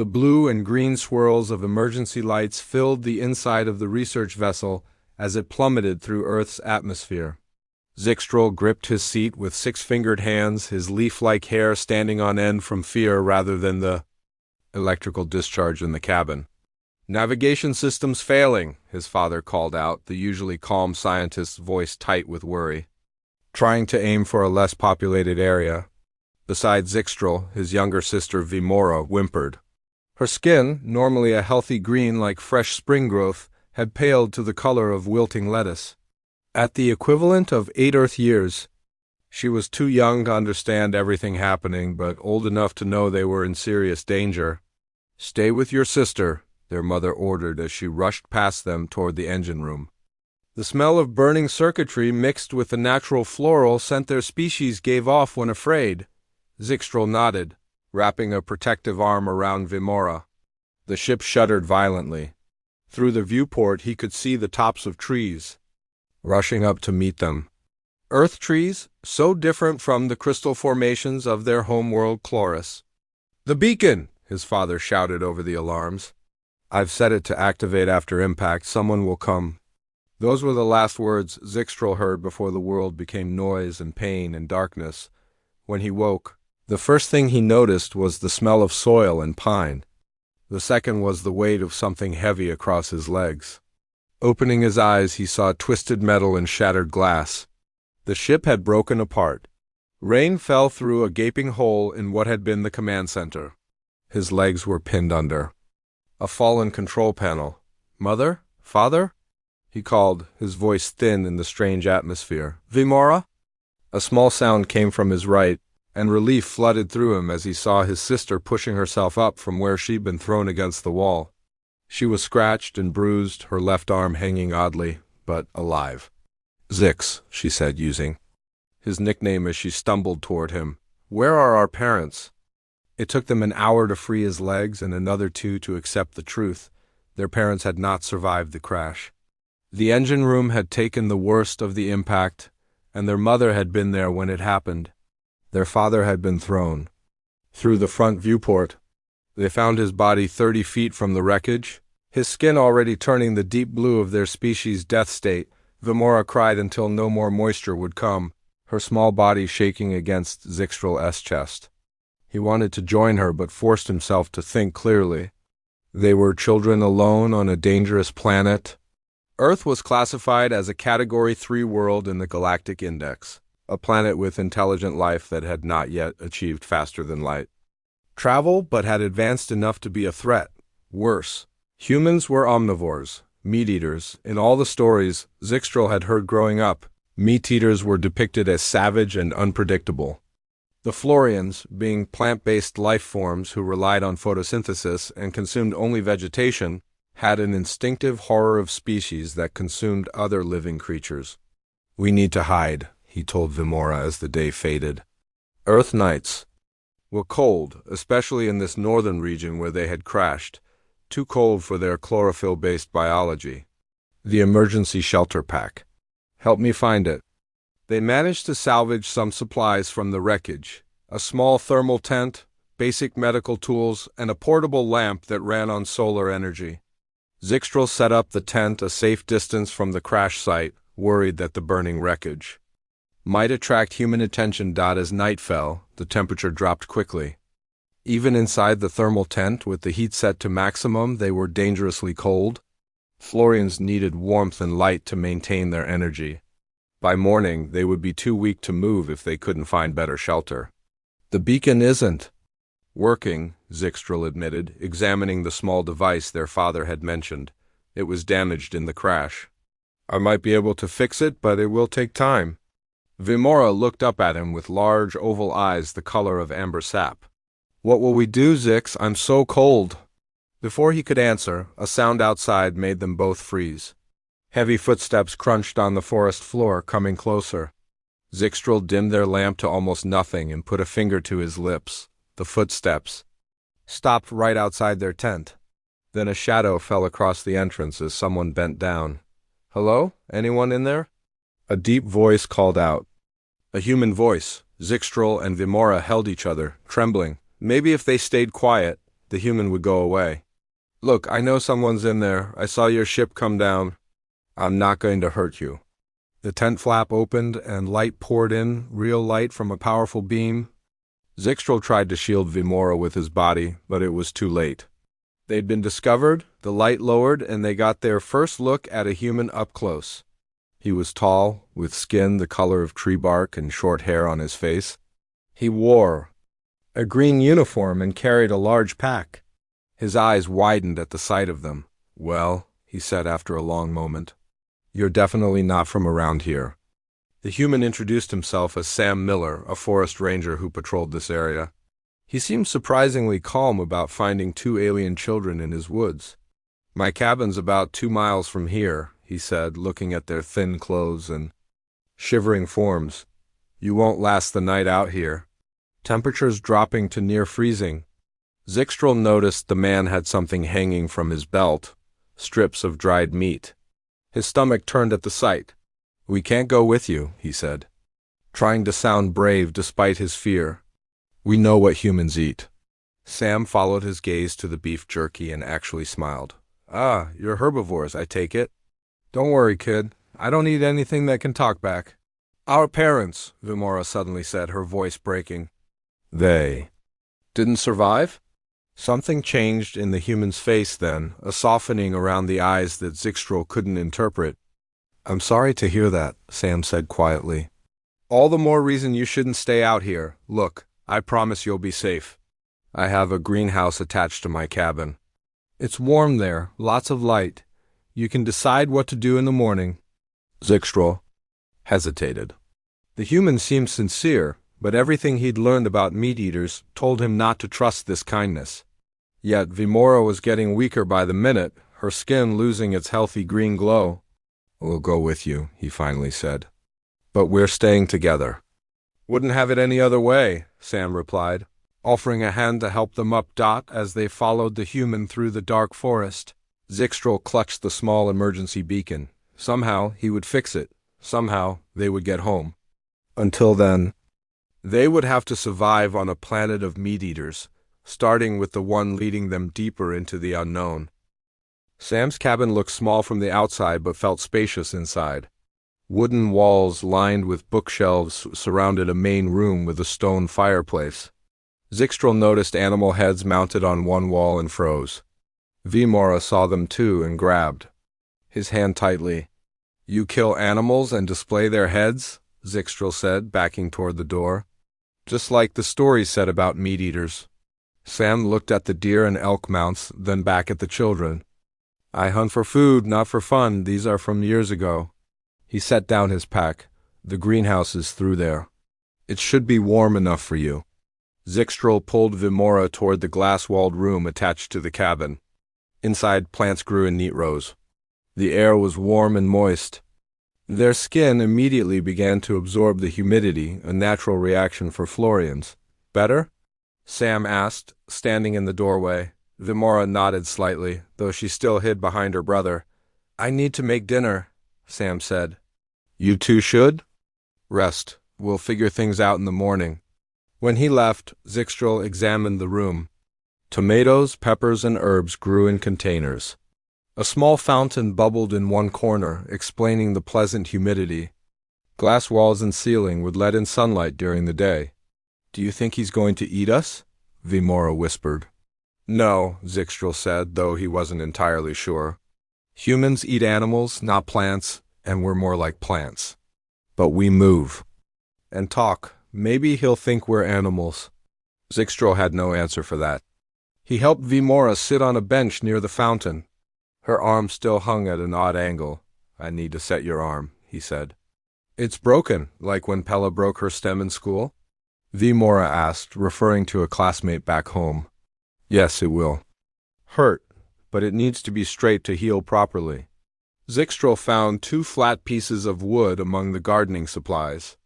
The blue and green swirls of emergency lights filled the inside of the research vessel as it plummeted through Earth's atmosphere. Zixtral gripped his seat with six-fingered hands, his leaf-like hair standing on end from fear rather than the electrical discharge in the cabin. "Navigation systems failing," his father called out, the usually calm scientist's voice tight with worry. Trying to aim for a less populated area. Beside Zixtral, his younger sister Vimora whimpered. Her skin, normally a healthy green like fresh spring growth, had paled to the color of wilting lettuce. At the equivalent of 8 Earth years, she was too young to understand everything happening, but old enough to know they were in serious danger. "Stay with your sister," their mother ordered as she rushed past them toward the engine room. The smell of burning circuitry mixed with the natural floral scent their species gave off when afraid. Zixtral nodded, wrapping a protective arm around Vimora. The ship shuddered violently. Through the viewport he could see the tops of trees, rushing up to meet them. Earth trees, so different from the crystal formations of their homeworld Chloris. "The beacon!" his father shouted over the alarms. "I've set it to activate after impact. Someone will come." Those were the last words Zixtral heard before the world became noise and pain and darkness. When he woke, the first thing he noticed was the smell of soil and pine. The second was the weight of something heavy across his legs. Opening his eyes, he saw twisted metal and shattered glass. The ship had broken apart. Rain fell through a gaping hole in what had been the command center. His legs were pinned under. A fallen control panel. "Mother? Father?" he called, his voice thin in the strange atmosphere. "Vimora?" A small sound came from his right, and relief flooded through him as he saw his sister pushing herself up from where she'd been thrown against the wall. She was scratched and bruised, her left arm hanging oddly, but alive. "Zix," she said, using his nickname as she stumbled toward him. "Where are our parents?" It took them an hour to free his legs and another 2 to accept the truth. Their parents had not survived the crash. The engine room had taken the worst of the impact, and their mother had been there when it happened. Their father had been thrown. Through the front viewport, they found his body 30 feet from the wreckage, his skin already turning the deep blue of their species' death state. Vimora cried until no more moisture would come, her small body shaking against Zixtral's chest. He wanted to join her but forced himself to think clearly. They were children alone on a dangerous planet. Earth was classified as a Category 3 world in the Galactic Index, a planet with intelligent life that had not yet achieved faster than light travel, but had advanced enough to be a threat. Worse, humans were omnivores, meat-eaters. In all the stories Zixtral had heard growing up, meat-eaters were depicted as savage and unpredictable. The Florians, being plant-based life forms who relied on photosynthesis and consumed only vegetation, had an instinctive horror of species that consumed other living creatures. "We need to hide," he told Vimora as the day faded. Earth nights were cold, especially in this northern region where they had crashed, too cold for their chlorophyll-based biology. The emergency shelter pack. "Help me find it." They managed to salvage some supplies from the wreckage, a small thermal tent, basic medical tools, and a portable lamp that ran on solar energy. Zixtral set up the tent a safe distance from the crash site, worried that the burning wreckage might attract human attention. As night fell, the temperature dropped quickly. Even inside the thermal tent, with the heat set to maximum, they were dangerously cold. Florians needed warmth and light to maintain their energy. By morning, they would be too weak to move if they couldn't find better shelter. "The beacon isn't working," Zixtral admitted, examining the small device their father had mentioned. "It was damaged in the crash. I might be able to fix it, but it will take time." Vimora looked up at him with large oval eyes the color of amber sap. "What will we do, Zix? I'm so cold." Before he could answer, a sound outside made them both freeze. Heavy footsteps crunched on the forest floor, coming closer. Zixtral dimmed their lamp to almost nothing and put a finger to his lips. The footsteps stopped right outside their tent. Then a shadow fell across the entrance as someone bent down. "Hello? Anyone in there?" A deep voice called out. A human voice. Zixtral and Vimora held each other, trembling. Maybe if they stayed quiet, the human would go away. Look, I know someone's in there. I saw your ship come down. I'm not going to hurt you. The tent flap opened and light poured in, real light from a powerful beam. Zixtral tried to shield Vimora with his body, but it was too late. They'd been discovered, the light lowered, and they got their first look at a human up close. He was tall, with skin the color of tree bark and short hair on his face. He wore a green uniform and carried a large pack. His eyes widened at the sight of them. "Well," he said after a long moment, "you're definitely not from around here." The human introduced himself as Sam Miller, a forest ranger who patrolled this area. He seemed surprisingly calm about finding 2 alien children in his woods. "My cabin's about 2 miles from here," he said, looking at their thin clothes and shivering forms. "You won't last the night out here. Temperatures dropping to near freezing." Zixtral noticed the man had something hanging from his belt, strips of dried meat. His stomach turned at the sight. "We can't go with you," he said, trying to sound brave despite his fear. "We know what humans eat." Sam followed his gaze to the beef jerky and actually smiled. "Ah, you're herbivores, I take it." "Don't worry, kid. I don't eat anything that can talk back." "Our parents," Vimora suddenly said, her voice breaking. "They didn't survive?" Something changed in the human's face then, a softening around the eyes that Zixtral couldn't interpret. "I'm sorry to hear that," Sam said quietly. "All the more reason you shouldn't stay out here. Look, I promise you'll be safe. I have a greenhouse attached to my cabin. It's warm there, lots of light. You can decide what to do in the morning." Zixtral hesitated. The human seemed sincere, but everything he'd learned about meat-eaters told him not to trust this kindness. Yet Vimora was getting weaker by the minute, her skin losing its healthy green glow. "We'll go with you," he finally said. "But we're staying together." "Wouldn't have it any other way," Sam replied, offering a hand to help them up as they followed the human through the dark forest. Zixtral clutched the small emergency beacon. Somehow he would fix it. Somehow they would get home. Until then, they would have to survive on a planet of meat-eaters, starting with the one leading them deeper into the unknown. Sam's cabin looked small from the outside but felt spacious inside. Wooden walls lined with bookshelves surrounded a main room with a stone fireplace. Zixtral noticed animal heads mounted on one wall and froze. Vimora saw them too and grabbed his hand tightly. "You kill animals and display their heads?" Zixtral said, backing toward the door. "Just like the stories said about meat-eaters." Sam looked at the deer and elk mounts, then back at the children. "I hunt for food, not for fun. These are from years ago." He set down his pack. "The greenhouse is through there. It should be warm enough for you." Zixtral pulled Vimora toward the glass-walled room attached to the cabin. Inside, plants grew in neat rows. The air was warm and moist. Their skin immediately began to absorb the humidity, a natural reaction for Florians. "Better?" Sam asked, standing in the doorway. Vimora nodded slightly, though she still hid behind her brother. "I need to make dinner," Sam said. "You two should rest. We'll figure things out in the morning." When he left, Zixtral examined the room. Tomatoes, peppers, and herbs grew in containers. A small fountain bubbled in one corner, explaining the pleasant humidity. Glass walls and ceiling would let in sunlight during the day. "Do you think he's going to eat us?" Vimora whispered. "No," Zixtral said, though he wasn't entirely sure. "Humans eat animals, not plants, and we're more like plants. But we move. And talk. Maybe he'll think we're animals." Zixtral had no answer for that. He helped Vimora sit on a bench near the fountain. Her arm still hung at an odd angle. "I need to set your arm," he said. "It's broken, like when Pella broke her stem in school?" Vimora asked, referring to a classmate back home. "Yes, it will. Hurt, but it needs to be straight to heal properly." Zixtral found 2 flat pieces of wood among the gardening supplies.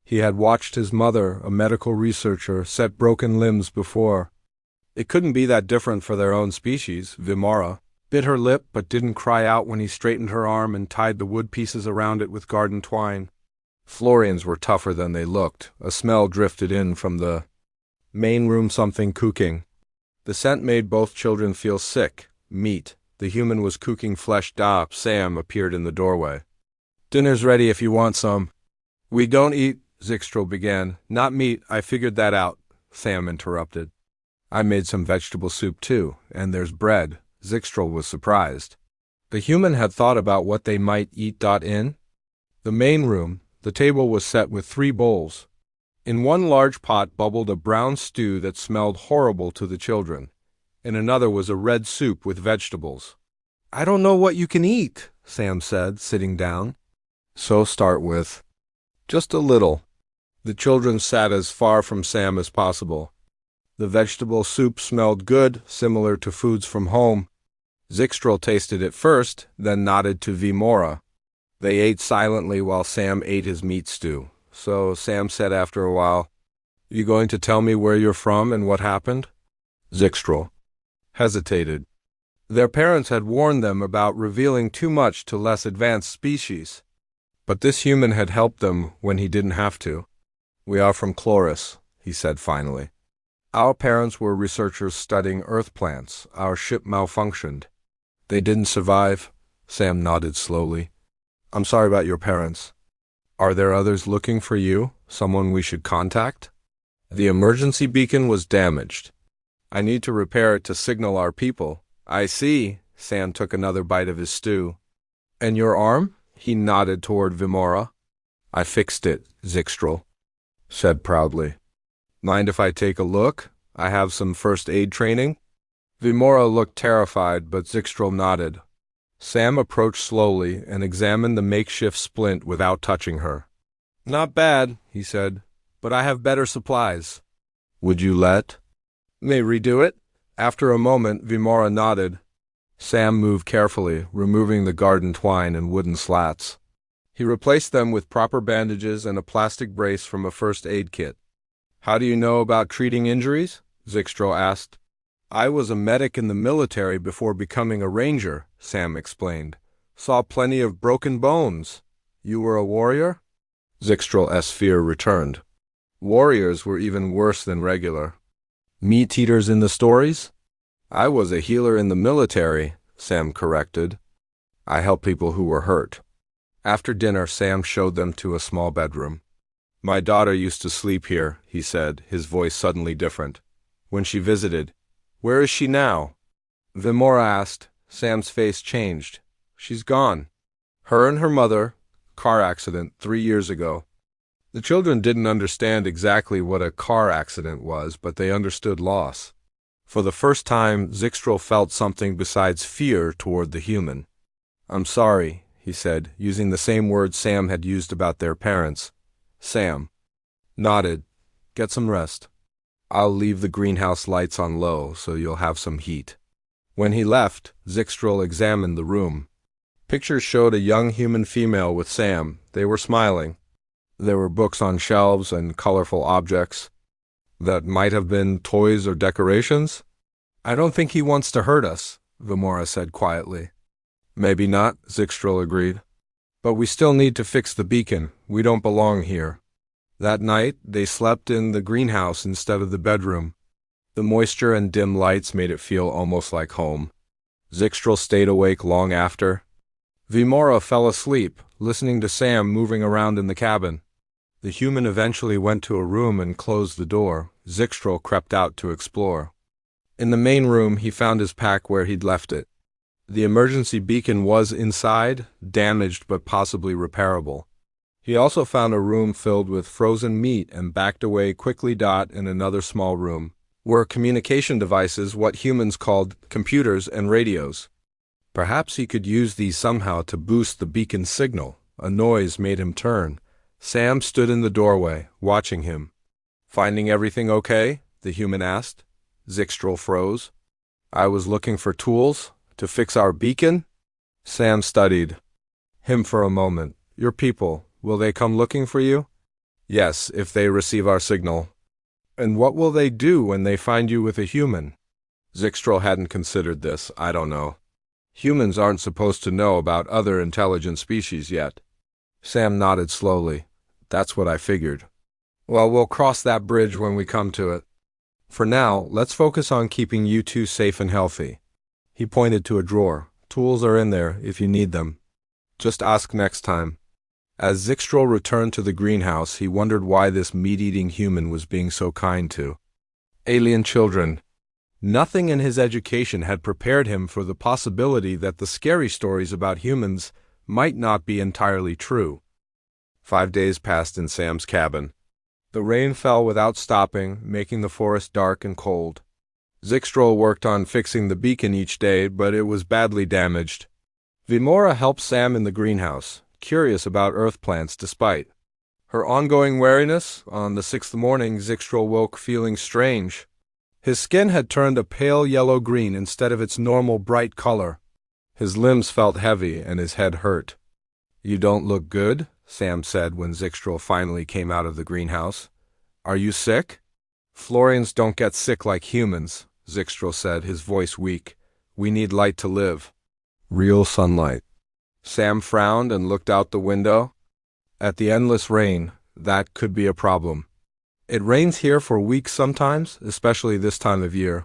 He had watched his mother, a medical researcher, set broken limbs before. It couldn't be that different for their own species. Vimora bit her lip but didn't cry out when he straightened her arm and tied the wood pieces around it with garden twine. Florians were tougher than they looked. A smell drifted in from the main room, something cooking. The scent made both children feel sick. Meat. The human was cooking flesh. Sam appeared in the doorway. "Dinner's ready if you want some." "We don't eat," Zixtral began. "Not meat, I figured that out," Sam interrupted. "I made some vegetable soup too, and there's bread." Zixtral was surprised. The human had thought about what they might eat. In the main room, the table was set with 3 bowls. In one large pot bubbled a brown stew that smelled horrible to the children. In another was a red soup with vegetables. "I don't know what you can eat," Sam said, sitting down. "So start with just a little." The children sat as far from Sam as possible. The vegetable soup smelled good, similar to foods from home. Zixtral tasted it first, then nodded to Vimora. They ate silently while Sam ate his meat stew. So Sam said after a while, "You going to tell me where you're from and what happened?" Zixtral hesitated. Their parents had warned them about revealing too much to less advanced species. But this human had helped them when he didn't have to. "We are from Chloris," he said finally. "Our parents were researchers studying Earth plants. Our ship malfunctioned." "They didn't survive?" Sam nodded slowly. "I'm sorry about your parents. Are there others looking for you? Someone we should contact?" "The emergency beacon was damaged. I need to repair it to signal our people." "I see." Sam took another bite of his stew. "And your arm?" He nodded toward Vimora. "I fixed it," Zixtral said proudly. "Mind if I take a look? I have some first aid training." Vimora looked terrified, but Zixtral nodded. Sam approached slowly and examined the makeshift splint without touching her. "Not bad," he said, "but I have better supplies." "Would you let me redo it?" After a moment, Vimora nodded. Sam moved carefully, removing the garden twine and wooden slats. He replaced them with proper bandages and a plastic brace from a first aid kit. "How do you know about treating injuries?" Zixtral asked. "I was a medic in the military before becoming a ranger," Sam explained. "Saw plenty of broken bones." "You were a warrior?" Zixtral's fear returned. Warriors were even worse than regular. "Meat eaters in the stories?" "I was a healer in the military," Sam corrected. "I helped people who were hurt." After dinner, Sam showed them to a small bedroom. "My daughter used to sleep here," he said, his voice suddenly different. "When she visited." "Where is she now?" Vimora asked. Sam's face changed. "She's gone. Her and her mother, car accident 3 years ago." The children didn't understand exactly what a car accident was, but they understood loss. For the first time, Zixtral felt something besides fear toward the human. "I'm sorry," he said, using the same words Sam had used about their parents. Sam nodded. "Get some rest. I'll leave the greenhouse lights on low so you'll have some heat." When he left, Zixtral examined the room. Pictures showed a young human female with Sam. They were smiling. There were books on shelves and colorful objects that might have been toys or decorations. "I don't think he wants to hurt us," Vimora said quietly. "Maybe not," Zixtral agreed. "But we still need to fix the beacon. We don't belong here." That night, they slept in the greenhouse instead of the bedroom. The moisture and dim lights made it feel almost like home. Zixtral stayed awake long after. Vimora fell asleep, listening to Sam moving around in the cabin. The human eventually went to a room and closed the door. Zixtral crept out to explore. In the main room, he found his pack where he'd left it. The emergency beacon was inside, damaged but possibly repairable. He also found a room filled with frozen meat and backed away quickly. In another small room were communication devices, what humans called computers and radios. Perhaps he could use these somehow to boost the beacon's signal. A noise made him turn. Sam stood in the doorway, watching him. "Finding everything okay?" the human asked. Zixtral froze. "I was looking for tools to fix our beacon." Sam studied him for a moment. "Your people, will they come looking for you?" "Yes, if they receive our signal." "And what will they do when they find you with a human?" Zixtral hadn't considered this. "I don't know. Humans aren't supposed to know about other intelligent species yet." Sam nodded slowly. "That's what I figured." "Well, we'll cross that bridge when we come to it." For now, let's focus on keeping you two safe and healthy. He pointed to a drawer. Tools are in there if you need them. Just ask next time. As Zixtrol returned to the greenhouse, he wondered why this meat-eating human was being so kind to alien children. Nothing in his education had prepared him for the possibility that the scary stories about humans might not be entirely true. 5 days passed in Sam's cabin. The rain fell without stopping, making the forest dark and cold. Zixtrol worked on fixing the beacon each day, but it was badly damaged. Vimora helped Sam in the greenhouse, curious about earth plants despite her ongoing wariness. On the 6th morning, Zixtrol woke feeling strange. His skin had turned a pale yellow-green instead of its normal bright color. His limbs felt heavy and his head hurt. "You don't look good," Sam said when Zixtrol finally came out of the greenhouse. "Are you sick?" "Florians don't get sick like humans," Zixtrol said, his voice weak. "We need light to live." Real sunlight. Sam frowned and looked out the window. At the endless rain, that could be a problem. "It rains here for weeks sometimes, especially this time of year."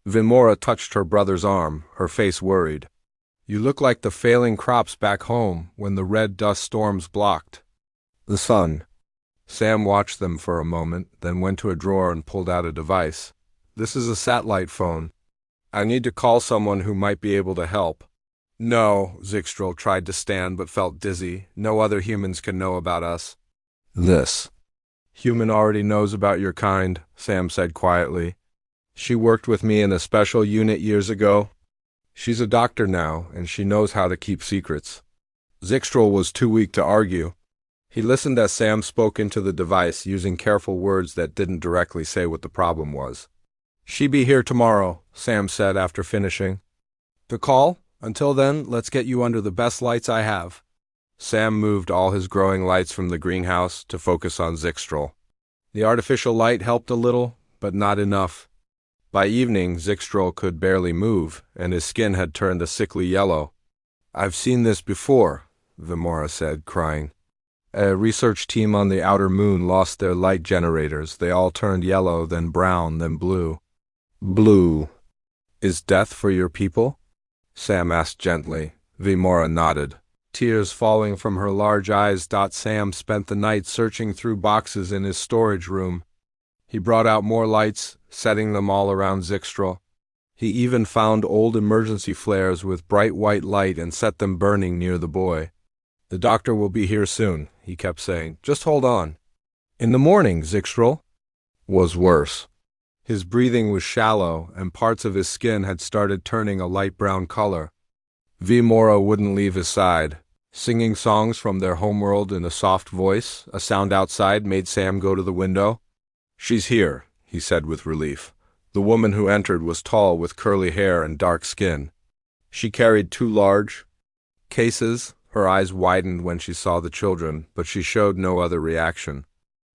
Vimora touched her brother's arm, her face worried. "You look like the failing crops back home when the red dust storms blocked the sun." Sam watched them for a moment, then went to a drawer and pulled out a device. "This is a satellite phone. I need to call someone who might be able to help." "No," Zixtrol tried to stand but felt dizzy. "No other humans can know about us." "This human already knows about your kind," Sam said quietly. "She worked with me in a special unit years ago. She's a doctor now, and she knows how to keep secrets." Zixtrol was too weak to argue. He listened as Sam spoke into the device, using careful words that didn't directly say what the problem was. "She be here tomorrow," Sam said after finishing the call. "Until then, let's get you under the best lights I have." Sam moved all his growing lights from the greenhouse to focus on Zixtrol. The artificial light helped a little, but not enough. By evening, Zixtrol could barely move, and his skin had turned a sickly yellow. "I've seen this before," Vimora said, crying. "A research team on the outer moon lost their light generators. They all turned yellow, then brown, then blue." "Blue is death for your people?" Sam asked gently. Vimora nodded, tears falling from her large eyes. Sam spent the night searching through boxes in his storage room. He brought out more lights, setting them all around Zixtrol. He even found old emergency flares with bright white light and set them burning near the boy. "The doctor will be here soon," he kept saying. "Just hold on." In the morning, Zixtrol was worse. His breathing was shallow, and parts of his skin had started turning a light brown color. Vimora wouldn't leave his side, singing songs from their homeworld in a soft voice. A sound outside made Sam go to the window. "She's here," he said with relief. The woman who entered was tall with curly hair and dark skin. She carried 2 large cases. Her eyes widened when she saw the children, but she showed no other reaction.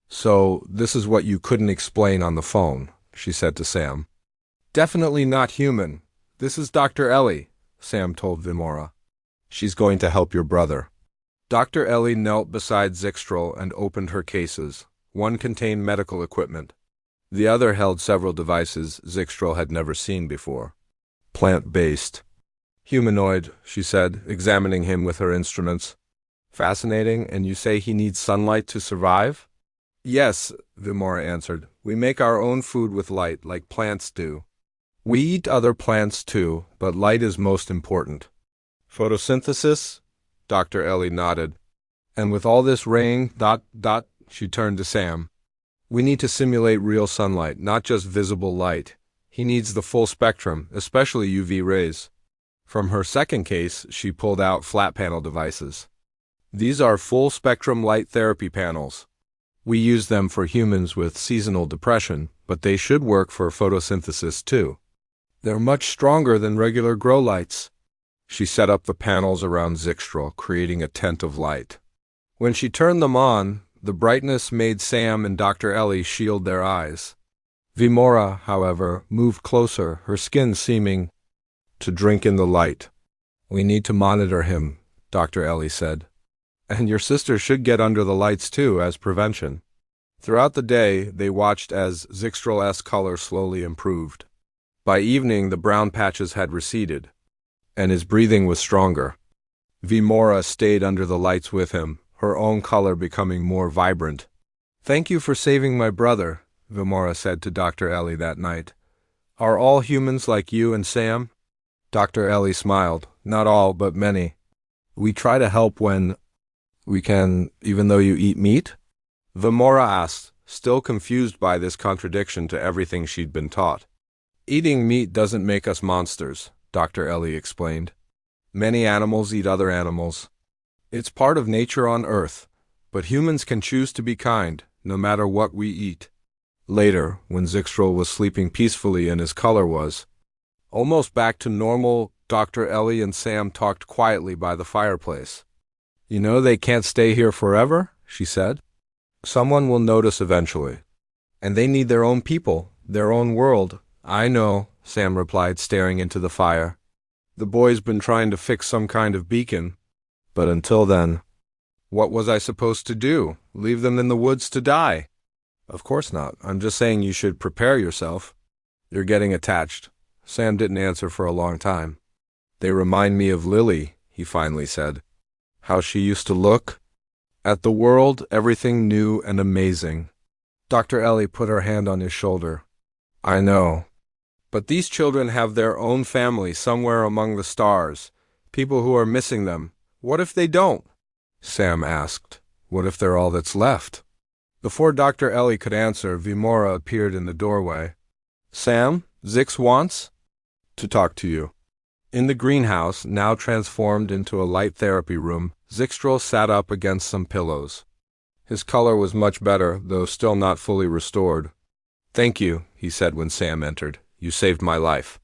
"So, this is what you couldn't explain on the phone," she said to Sam. "Definitely not human. This is Dr. Ellie," Sam told Vimora. "She's going to help your brother." Dr. Ellie knelt beside Zixtrol and opened her cases. One contained medical equipment. The other held several devices Zixtrol had never seen before. "Plant-based. Humanoid," she said, examining him with her instruments. "Fascinating, and you say he needs sunlight to survive?" "Yes," Vimora answered. "We make our own food with light, like plants do. We eat other plants too, but light is most important." "Photosynthesis?" Dr. Ellie nodded. "And with all this rain, she turned to Sam. "We need to simulate real sunlight, not just visible light. He needs the full spectrum, especially UV rays." From her second case, she pulled out flat panel devices. "These are full-spectrum light therapy panels. We use them for humans with seasonal depression, but they should work for photosynthesis too. They're much stronger than regular grow lights." She set up the panels around Zixtrol, creating a tent of light. When she turned them on, the brightness made Sam and Dr. Ellie shield their eyes. Vimora, however, moved closer, her skin seeming to drink in the light. "We need to monitor him," Dr. Ellie said. "And your sister should get under the lights too, as prevention." Throughout the day, they watched as Zixtral's color slowly improved. By evening, the brown patches had receded, and his breathing was stronger. Vimora stayed under the lights with him, her own color becoming more vibrant. "Thank you for saving my brother," Vimora said to Dr. Ellie that night. "Are all humans like you and Sam?" Dr. Ellie smiled. "Not all, but many. We try to help when we can, even though you eat meat?" Vimora asked, still confused by this contradiction to everything she'd been taught. "Eating meat doesn't make us monsters," Dr. Ellie explained. "Many animals eat other animals. It's part of nature on Earth, but humans can choose to be kind, no matter what we eat." Later, when Zixtral was sleeping peacefully and his color was almost back to normal, Dr. Ellie and Sam talked quietly by the fireplace. "You know they can't stay here forever," she said. "Someone will notice eventually. And they need their own people, their own world." "I know," Sam replied, staring into the fire. "The boy's been trying to fix some kind of beacon. But until then, what was I supposed to do? Leave them in the woods to die?" "Of course not. I'm just saying you should prepare yourself." "You're getting attached." Sam didn't answer for a long time. "They remind me of Lily," he finally said. "How she used to look at the world, everything new and amazing." Dr. Ellie put her hand on his shoulder. "I know. But these children have their own family somewhere among the stars, people who are missing them. What if they don't?" Sam asked. "What if they're all that's left?" Before Dr. Ellie could answer, Vimora appeared in the doorway. "Sam, Zix wants to talk to you." In the greenhouse, now transformed into a light therapy room, Zixtral sat up against some pillows. His color was much better, though still not fully restored. "Thank you," he said when Sam entered. "You saved my life."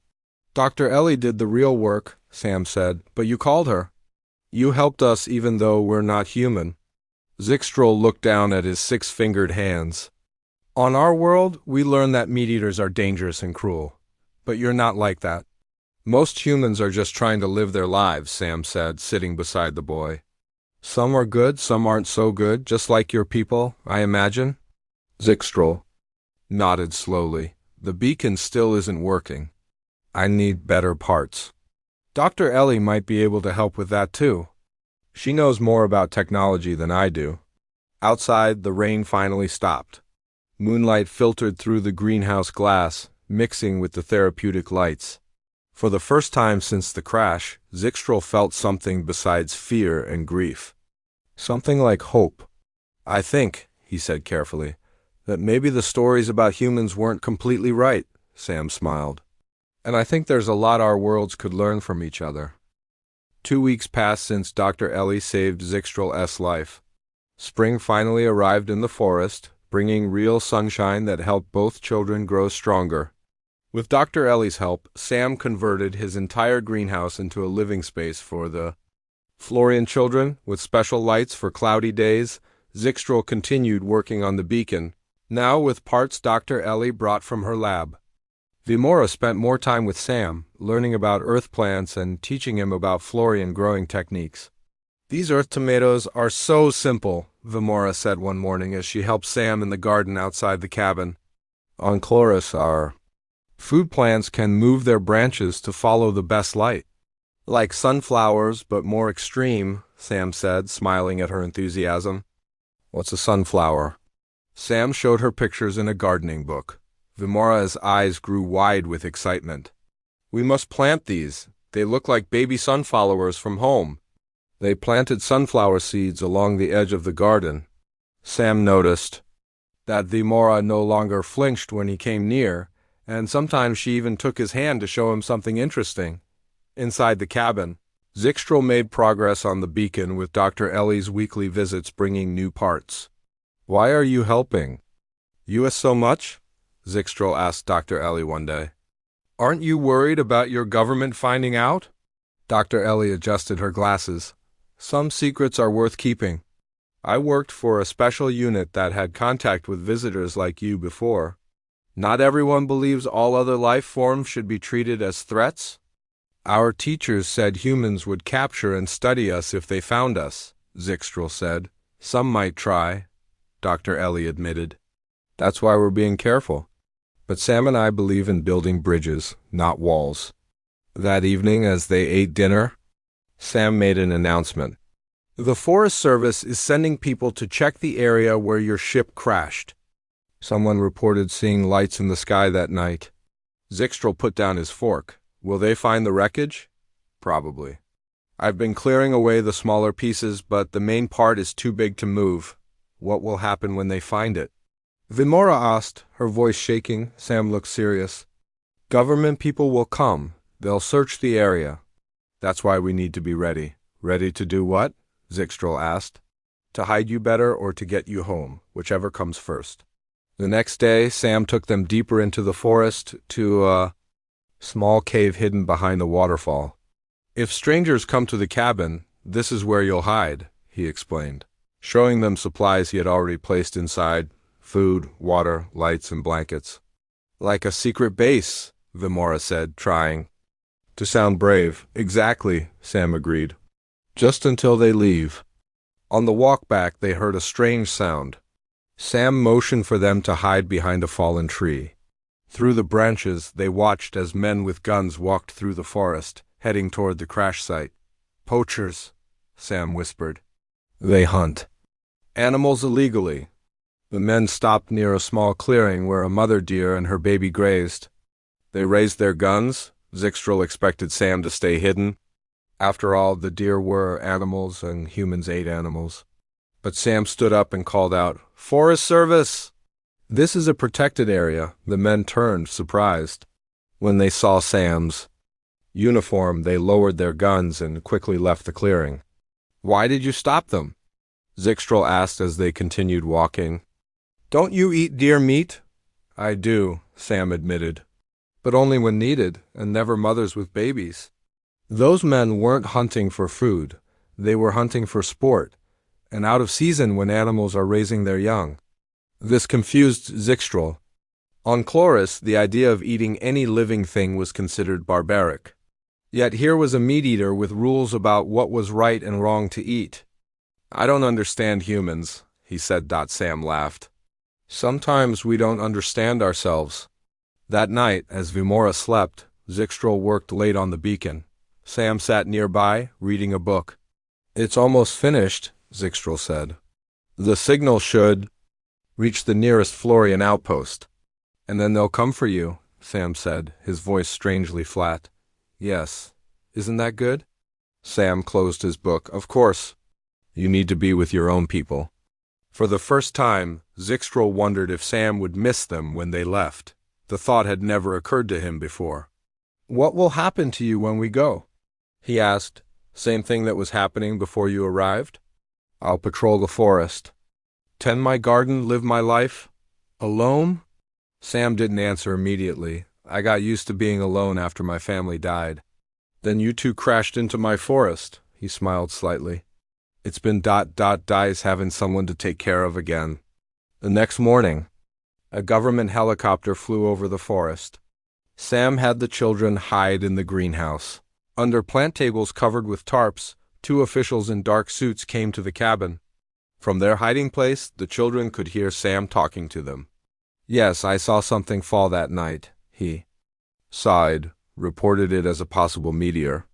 "Dr. Ellie did the real work," Sam said, "but you called her. You helped us even though we're not human." Zixtral looked down at his six-fingered hands. "On our world, we learn that meat-eaters are dangerous and cruel. But you're not like that. Most humans are just trying to live their lives," Sam said, sitting beside the boy. "Some are good, some aren't so good, just like your people, I imagine." Zixtral nodded slowly. "The beacon still isn't working. I need better parts." "Dr. Ellie might be able to help with that too. She knows more about technology than I do." Outside, the rain finally stopped. Moonlight filtered through the greenhouse glass, mixing with the therapeutic lights. For the first time since the crash, Zixtral felt something besides fear and grief. Something like hope. "I think," he said carefully, "that maybe the stories about humans weren't completely right," Sam smiled. "And I think there's a lot our worlds could learn from each other." 2 weeks passed since Dr. Ellie saved Zixtral's life. Spring finally arrived in the forest, bringing real sunshine that helped both children grow stronger. With Dr. Ellie's help, Sam converted his entire greenhouse into a living space for the Florian children, with special lights for cloudy days. Zixtral continued working on the beacon, now with parts Dr. Ellie brought from her lab. Vimora spent more time with Sam, learning about earth plants and teaching him about Florian growing techniques. "These earth tomatoes are so simple," Vimora said one morning as she helped Sam in the garden outside the cabin. "On Chloris, our food plants can move their branches to follow the best light. Like sunflowers, but more extreme," Sam said, smiling at her enthusiasm. "What's a sunflower?" Sam showed her pictures in a gardening book. Vimora's eyes grew wide with excitement. "We must plant these. They look like baby sunflowers from home." They planted sunflower seeds along the edge of the garden. Sam noticed that Vimora no longer flinched when he came near, and sometimes she even took his hand to show him something interesting. Inside the cabin, Zixtral made progress on the beacon, with Dr. Ellie's weekly visits bringing new parts. "Why are you helping us so much?" Zixtral asked Dr. Ellie one day. "Aren't you worried about your government finding out?" Dr. Ellie adjusted her glasses. "Some secrets are worth keeping. I worked for a special unit that had contact with visitors like you before. Not everyone believes all other life forms should be treated as threats. Our teachers said humans would capture and study us if they found us," Zixtral said. "Some might try," Dr. Ellie admitted. That's why we're being careful. But Sam and I believe in building bridges, not walls. That evening, as they ate dinner, Sam made an announcement. The Forest Service is sending people to check the area where your ship crashed. Someone reported seeing lights in the sky that night. Zixtral put down his fork. Will they find the wreckage? Probably. I've been clearing away the smaller pieces, but the main part is too big to move. What will happen when they find it? Vimora asked, her voice shaking. Sam looked serious. Government people will come. They'll search the area. That's why we need to be ready. Ready to do what? Zixtral asked. To hide you better or to get you home, whichever comes first. The next day, Sam took them deeper into the forest to a small cave hidden behind a waterfall. If strangers come to the cabin, this is where you'll hide, he explained, showing them supplies he had already placed inside, food, water, lights, and blankets. Like a secret base, Vimora said, trying to sound brave. Exactly, Sam agreed. Just until they leave. On the walk back, they heard a strange sound. Sam motioned for them to hide behind a fallen tree. Through the branches, they watched as men with guns walked through the forest, heading toward the crash site. Poachers, Sam whispered. They hunt animals illegally. The men stopped near a small clearing where a mother deer and her baby grazed. They raised their guns. Zixtral expected Sam to stay hidden. After all, the deer were animals and humans ate animals. But Sam stood up and called out, Forest Service! This is a protected area. The men turned, surprised. When they saw Sam's uniform, they lowered their guns and quickly left the clearing. Why did you stop them? Zixtral asked as they continued walking. Don't you eat deer meat? I do, Sam admitted. But only when needed, and never mothers with babies. Those men weren't hunting for food. They were hunting for sport, and out of season when animals are raising their young. This confused Zixtral. On Chloris, the idea of eating any living thing was considered barbaric. Yet here was a meat-eater with rules about what was right and wrong to eat. I don't understand humans, he said. Sam laughed. Sometimes we don't understand ourselves. That night, as Vimora slept, Zixtral worked late on the beacon. Sam sat nearby, reading a book. It's almost finished, Zixtral said. The signal should reach the nearest Florian outpost. And then they'll come for you, Sam said, his voice strangely flat. Yes. Isn't that good? Sam closed his book. Of course. You need to be with your own people. For the first time, Zixtral wondered if Sam would miss them when they left. The thought had never occurred to him before. What will happen to you when we go? He asked. Same thing that was happening before you arrived? I'll patrol the forest. Tend my garden, live my life? Alone? Sam didn't answer immediately. I got used to being alone after my family died. Then you two crashed into my forest, he smiled slightly. It's been dies having someone to take care of again. The next morning, a government helicopter flew over the forest. Sam had the children hide in the greenhouse. Under plant tables covered with tarps, two officials in dark suits came to the cabin. From their hiding place, the children could hear Sam talking to them. Yes, I saw something fall that night, he sighed, reported it as a possible meteor.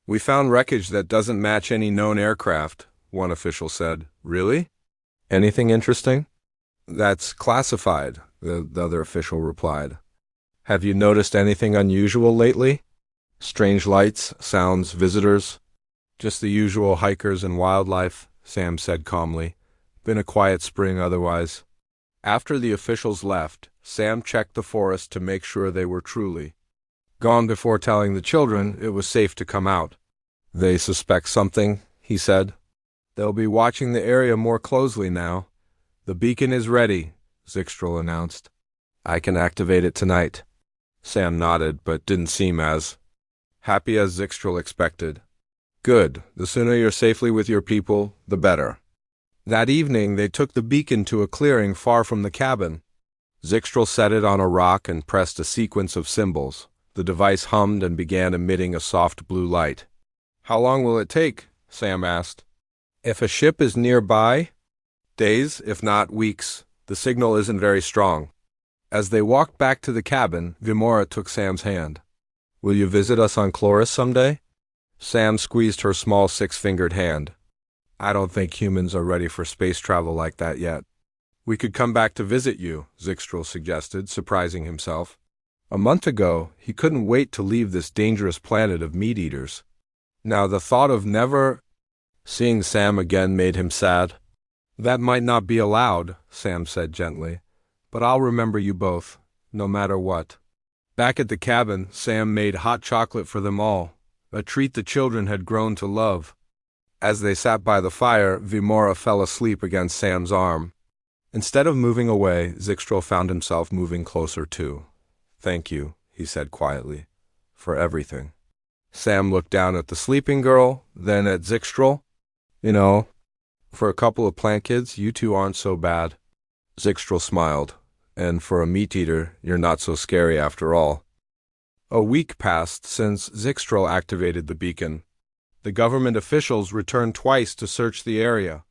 We found wreckage that doesn't match any known aircraft, one official said. Really? Anything interesting? That's classified, the other official replied. Have you noticed anything unusual lately? Strange lights, sounds, visitors? Just the usual hikers and wildlife, Sam said calmly. Been a quiet spring otherwise. After the officials left, Sam checked the forest to make sure they were truly gone before telling the children it was safe to come out. They suspect something, he said. They'll be watching the area more closely now. The beacon is ready, Zixtral announced. I can activate it tonight. Sam nodded, but didn't seem as happy as Zixtral expected. Good. The sooner you're safely with your people, the better. That evening, they took the beacon to a clearing far from the cabin. Zixtral set it on a rock and pressed a sequence of symbols. The device hummed and began emitting a soft blue light. How long will it take? Sam asked. If a ship is nearby, days, if not weeks, The signal isn't very strong. As they walked back to the cabin, Vimora took Sam's hand. Will you visit us on Chloris someday? Sam squeezed her small six-fingered hand. I don't think humans are ready for space travel like that yet. We could come back to visit you, Zixtral suggested, surprising himself. A month ago, he couldn't wait to leave this dangerous planet of meat-eaters. Now the thought of never seeing Sam again made him sad. That might not be allowed, Sam said gently, but I'll remember you both, no matter what. Back at the cabin, Sam made hot chocolate for them all, a treat the children had grown to love. As they sat by the fire, Vimora fell asleep against Sam's arm. Instead of moving away, Zixtral found himself moving closer too. Thank you, he said quietly, for everything. Sam looked down at the sleeping girl, then at Zixtral. You know, for a couple of plant kids, you two aren't so bad. Zixtral smiled. And for a meat-eater, you're not so scary after all. A week passed since Zixtral activated the beacon. The government officials returned twice to search the area.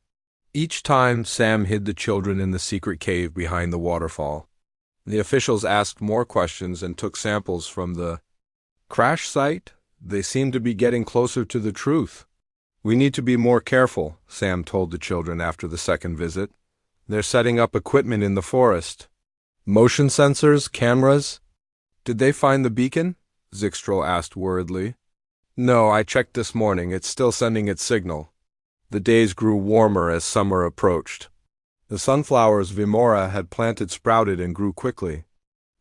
Each time, Sam hid the children in the secret cave behind the waterfall. The officials asked more questions and took samples from the crash site. They seemed to be getting closer to the truth. We need to be more careful, Sam told the children after the second visit. They're setting up equipment in the forest. Motion sensors, cameras. Did they find the beacon? Zixtral asked worriedly. No, I checked this morning. It's still sending its signal. The days grew warmer as summer approached. The sunflowers Vimora had planted sprouted and grew quickly.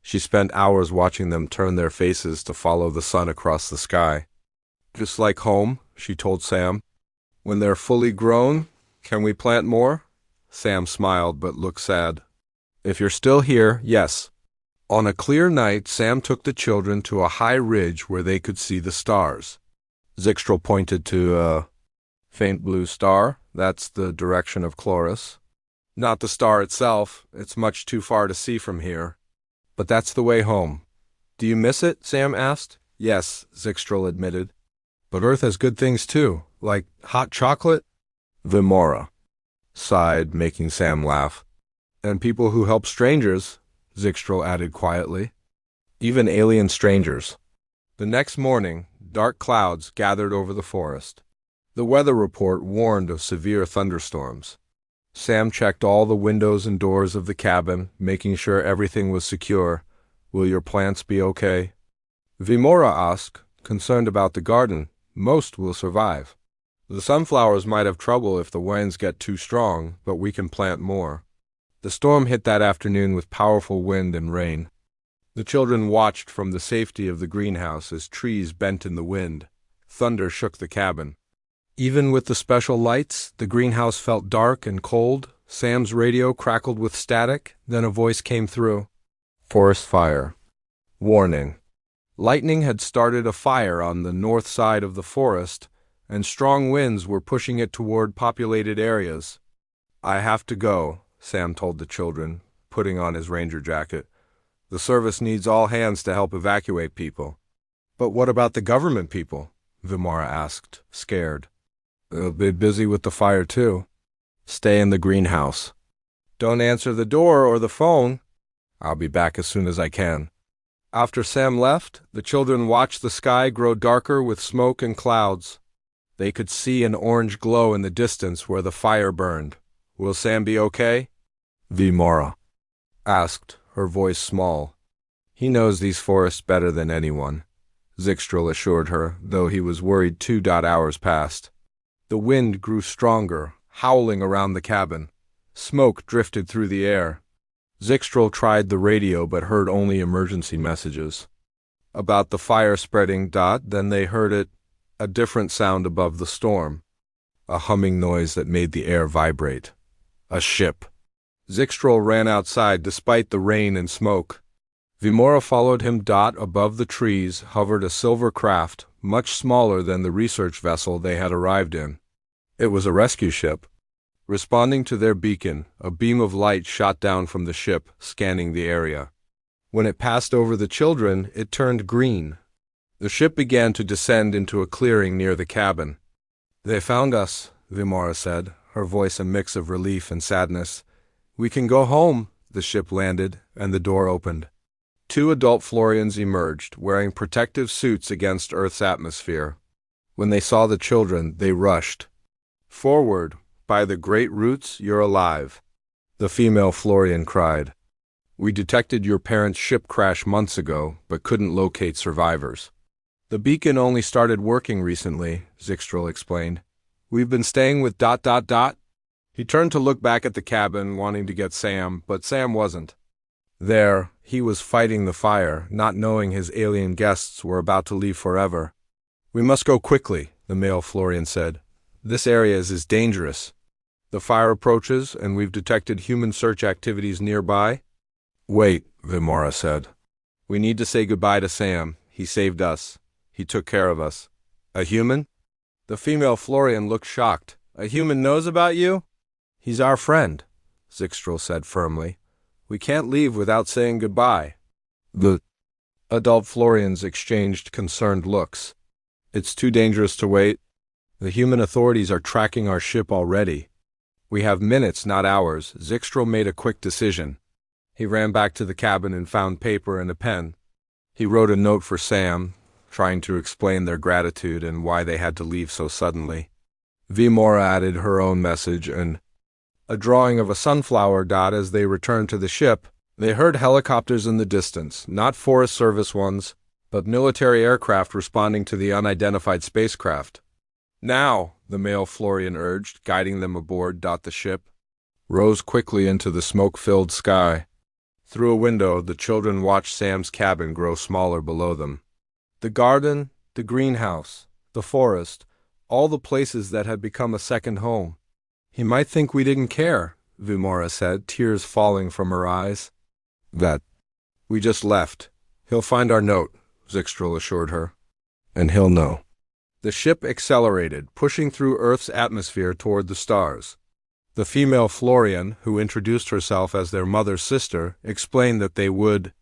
She spent hours watching them turn their faces to follow the sun across the sky. Just like home, she told Sam. When they're fully grown, can we plant more? Sam smiled but looked sad. If you're still here, yes. On a clear night, Sam took the children to a high ridge where they could see the stars. Zixtral pointed to a faint blue star. That's the direction of Chloris. Not the star itself. It's much too far to see from here. But that's the way home. Do you miss it? Sam asked. Yes, Zixtral admitted. But Earth has good things too, like hot chocolate. Vimora sighed, making Sam laugh. And people who help strangers, Zixtral added quietly. Even alien strangers. The next morning, dark clouds gathered over the forest. The weather report warned of severe thunderstorms. Sam checked all the windows and doors of the cabin, making sure everything was secure. Will your plants be okay? Vimora asked, concerned about the garden. Most will survive. The sunflowers might have trouble if the winds get too strong, but we can plant more. The storm hit that afternoon with powerful wind and rain. The children watched from the safety of the greenhouse as trees bent in the wind. Thunder shook the cabin. Even with the special lights, the greenhouse felt dark and cold. Sam's radio crackled with static, then a voice came through. Forest fire. Warning. Lightning had started a fire on the north side of the forest, and strong winds were pushing it toward populated areas. I have to go, Sam told the children, putting on his ranger jacket. The service needs all hands to help evacuate people. But what about the government people? Vimora asked, scared. They'll be busy with the fire too. Stay in the greenhouse. Don't answer the door or the phone. I'll be back as soon as I can. After Sam left, the children watched the sky grow darker with smoke and clouds. They could see an orange glow in the distance where the fire burned. Will Sam be okay? Vimora asked, her voice small. He knows these forests better than anyone, Zixtral assured her, though he was worried 2 hours passed. The wind grew stronger, howling around the cabin. Smoke drifted through the air. Zixtral tried the radio but heard only emergency messages. About the fire spreading, then they heard it, a different sound above the storm. A humming noise that made the air vibrate. A ship. Zixtral ran outside despite the rain and smoke. Vimora followed him. Above the trees hovered a silver craft, much smaller than the research vessel they had arrived in. It was a rescue ship. Responding to their beacon, a beam of light shot down from the ship, scanning the area. When it passed over the children, it turned green. The ship began to descend into a clearing near the cabin. They found us, Vimora said, her voice a mix of relief and sadness. We can go home. The ship landed, and the door opened. Two adult Florians emerged, wearing protective suits against Earth's atmosphere. When they saw the children, they rushed. "Forward! By the great roots, you're alive!" the female Florian cried. "We detected your parents' ship crash months ago, but couldn't locate survivors. The beacon only started working recently," Zixtrel explained. "We've been staying with ... He turned to look back at the cabin, wanting to get Sam, but Sam wasn't. There, he was fighting the fire, not knowing his alien guests were about to leave forever. "We must go quickly," the male Florian said. "This area is dangerous. The fire approaches, and we've detected human search activities nearby." "Wait," Vimora said. "We need to say goodbye to Sam. He saved us. He took care of us." "A human?" The female Florian looked shocked. "A human knows about you?" "He's our friend," Zixtrel said firmly. "We can't leave without saying goodbye." The adult Florians exchanged concerned looks. "It's too dangerous to wait. The human authorities are tracking our ship already. We have minutes, not hours." Zixtrel made a quick decision. He ran back to the cabin and found paper and a pen. He wrote a note for Sam, trying to explain their gratitude and why they had to leave so suddenly. Vimora added her own message and a drawing of a sunflower dot as they returned to the ship. They heard helicopters in the distance, not Forest Service ones, but military aircraft responding to the unidentified spacecraft. "Now," the male Florian urged, guiding them aboard. The ship rose quickly into the smoke-filled sky. Through a window, the children watched Sam's cabin grow smaller below them. The garden, the greenhouse, the forest, all the places that had become a second home. "He might think we didn't care," Vimora said, tears falling from her eyes. "That we just left. He'll find our note," Zixtrel assured her. "And he'll know." The ship accelerated, pushing through Earth's atmosphere toward the stars. The female Florian, who introduced herself as their mother's sister, explained that they would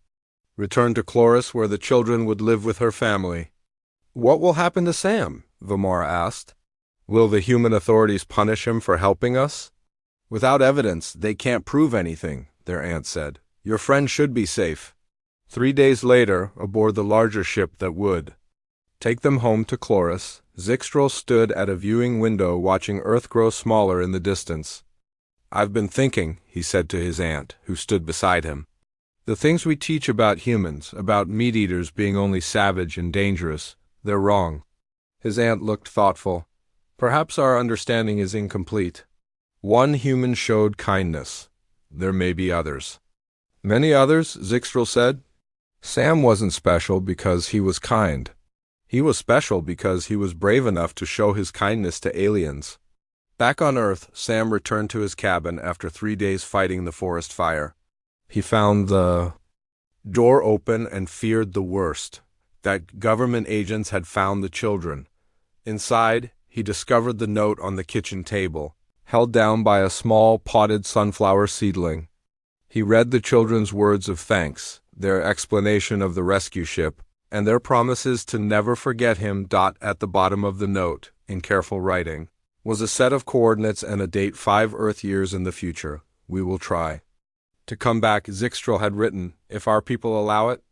return to Chloris, where the children would live with her family. "What will happen to Sam?" Vimora asked. "Will the human authorities punish him for helping us?" "Without evidence, they can't prove anything," their aunt said. "Your friend should be safe." 3 days later, aboard the larger ship that would take them home to Chloris, Zixtrel stood at a viewing window watching Earth grow smaller in the distance. "I've been thinking," he said to his aunt, who stood beside him. "The things we teach about humans, about meat-eaters being only savage and dangerous, they're wrong." His aunt looked thoughtful. "Perhaps our understanding is incomplete. One human showed kindness. There may be others." "Many others," Zixtrel said. "Sam wasn't special because he was kind. He was special because he was brave enough to show his kindness to aliens." Back on Earth, Sam returned to his cabin after 3 days fighting the forest fire. He found the door open and feared the worst, that government agents had found the children. Inside, he discovered the note on the kitchen table, held down by a small potted sunflower seedling. He read the children's words of thanks, their explanation of the rescue ship, and their promises to never forget him. At the bottom of the note, in careful writing, was a set of coordinates and a date 5 Earth years in the future. "We will try to come back," Zixtrel had written, "if our people allow it.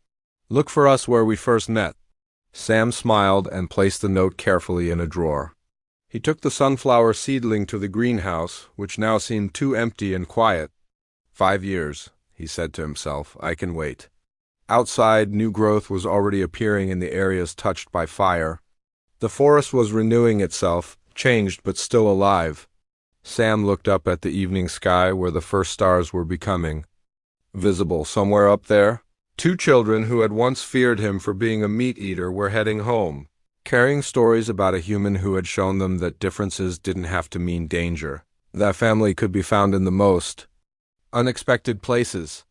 Look for us where we first met." Sam smiled and placed the note carefully in a drawer. He took the sunflower seedling to the greenhouse, which now seemed too empty and quiet. 5 years, he said to himself. "I can wait." Outside, new growth was already appearing in the areas touched by fire. The forest was renewing itself, changed but still alive. Sam looked up at the evening sky where the first stars were becoming visible somewhere up there. 2 children who had once feared him for being a meat-eater were heading home, carrying stories about a human who had shown them that differences didn't have to mean danger. That family could be found in the most unexpected places.